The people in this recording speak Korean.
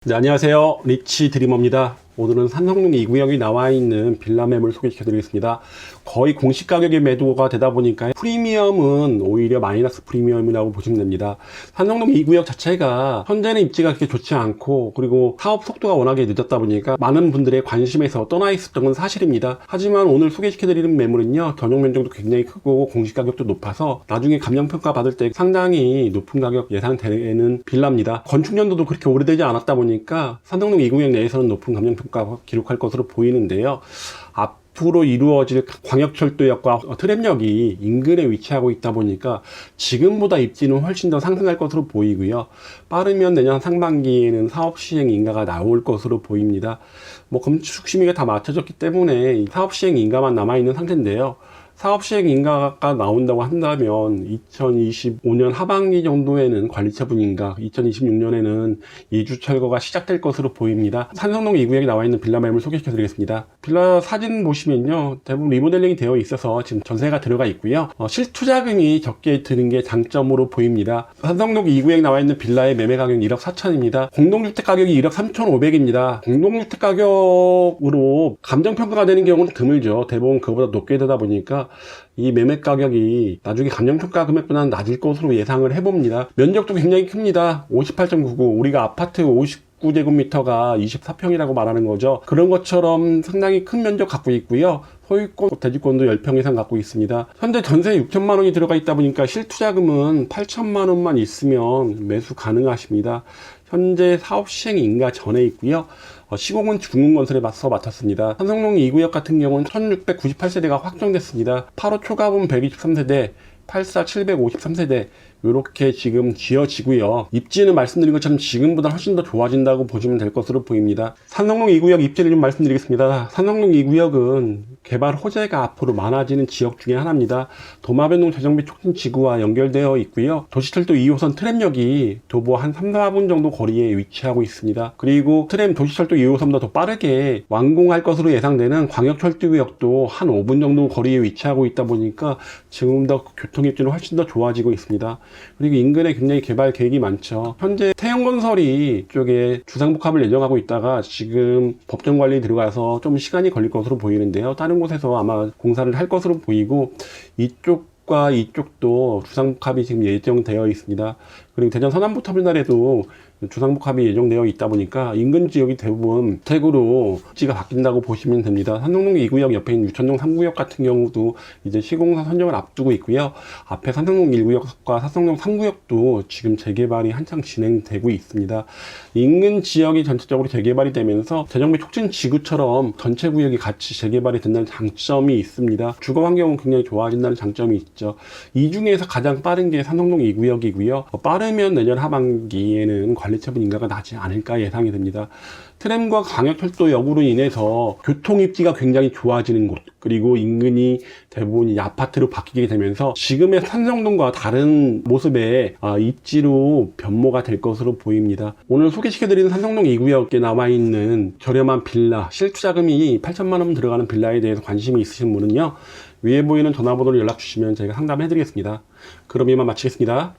네, 안녕하세요. 리치 드리머입니다. 오늘은 산성동 2구역이 나와 있는 빌라 매물 소개시켜 드리겠습니다. 거의 공시 가격의 매도가 되다 보니까 프리미엄은 오히려 마이너스 프리미엄이라고 보시면 됩니다. 산성동 2구역 자체가 현재는 입지가 그렇게 좋지 않고, 그리고 사업 속도가 워낙에 늦었다 보니까 많은 분들의 관심에서 떠나 있었던 건 사실입니다. 하지만 오늘 소개시켜 드리는 매물은요, 견용 면적도 굉장히 크고 공시 가격도 높아서 나중에 감정평가 받을 때 상당히 높은 가격 예상되는 빌라입니다. 건축 연도도 그렇게 오래되지 않았다 보니까 산성동 2구역 내에서는 높은 감정평가 기록할 것으로 보이는데요. 앞으로 이루어질 광역철도역과 트램역이 인근에 위치하고 있다 보니까 지금보다 입지는 훨씬 더 상승할 것으로 보이고요. 빠르면 내년 상반기에는 사업 시행 인가가 나올 것으로 보입니다. 건축 심의가 다 마쳐졌기 때문에 사업 시행 인가만 남아있는 상태인데요. 사업 시행 인가가 나온다고 한다면 2025년 하반기 정도에는 관리처분 인가, 2026년에는 예주 철거가 시작될 것으로 보입니다. 산성동 2구역에 나와 있는 빌라 매물 소개시켜 드리겠습니다. 빌라 사진 보시면요, 대부분 리모델링이 되어 있어서 지금 전세가 들어가 있고요. 실투자금이 적게 드는 게 장점으로 보입니다. 산성동 2구역에 나와 있는 빌라의 매매 가격은 1억 4천입니다. 공동주택 가격이 1억 3,500입니다. 공동주택 가격으로 감정평가가 되는 경우는 드물죠. 대부분 그보다 높게 되다 보니까 이 매매 가격이 나중에 감정평가 금액보다는 낮을 것으로 예상을 해봅니다. 면적도 굉장히 큽니다. 58.99. 우리가 아파트 59제곱미터가 24평이라고 말하는 거죠. 그런 것처럼 상당히 큰 면적 갖고 있고요. 소유권, 대지권도 10평 이상 갖고 있습니다. 현재 전세 6천만 원이 들어가 있다 보니까 실투자금은 8천만 원만 있으면 매수 가능하십니다. 현재 사업 시행 인가 전에 있고요. 시공은 중흥건설에 맡았습니다. 산성동 2구역 같은 경우는 1698세대가 확정됐습니다. 8호 초가분 123세대, 84 753세대 이렇게 지금 지어지고요. 입지는 말씀드린 것처럼 지금보다 훨씬 더 좋아진다고 보시면 될 것으로 보입니다. 산성동 2구역 입지를 좀 말씀드리겠습니다. 산성동 2구역은 개발 호재가 앞으로 많아지는 지역 중에 하나입니다. 도마변동 재정비 촉진 지구와 연결되어 있고요. 도시철도 2호선 트램역이 도보 한 3, 4분 정도 거리에 위치하고 있습니다. 그리고 도시철도 2호선보다 더 빠르게 완공할 것으로 예상되는 광역철도역도 한 5분 정도 거리에 위치하고 있다 보니까 지금 더 교통입지는 훨씬 더 좋아지고 있습니다. 그리고 인근에 굉장히 개발 계획이 많죠. 현재 태형건설이 이쪽에 주상복합을 예정하고 있다가 지금 법정관리에 들어가서 좀 시간이 걸릴 것으로 보이는데요. 다른 곳에서 아마 공사를 할 것으로 보이고, 이쪽과 이쪽도 주상복합이 지금 예정되어 있습니다. 그리고 대전 서남부터미널에도 주상복합이 예정되어 있다 보니까 인근 지역이 대부분 주택으로 입지가 바뀐다고 보시면 됩니다. 산성동 2구역 옆에 있는 유천동 3구역 같은 경우도 이제 시공사 선정을 앞두고 있고요. 앞에 산성동 1구역과 산성동 3구역도 지금 재개발이 한창 진행되고 있습니다. 인근 지역이 전체적으로 재개발이 되면서 재정비 촉진 지구처럼 전체 구역이 같이 재개발이 된다는 장점이 있습니다. 주거 환경은 굉장히 좋아진다는 장점이 있죠. 이 중에서 가장 빠른 게 산성동 2구역이고요. 빠르면 내년 하반기에는 관리처분 인가가 나지 않을까 예상이 됩니다. 트램과 광역철도역으로 인해서 교통입지가 굉장히 좋아지는 곳, 그리고 인근이 대부분 아파트로 바뀌게 되면서 지금의 산성동과 다른 모습의 입지로 변모가 될 것으로 보입니다. 오늘 소개시켜드리는 산성동 2구역에 남아있는 저렴한 빌라, 실투자금이 8천만 원 들어가는 빌라에 대해서 관심이 있으신 분은요, 위에 보이는 전화번호로 연락 주시면 저희가 상담해 드리겠습니다. 그럼 이만 마치겠습니다.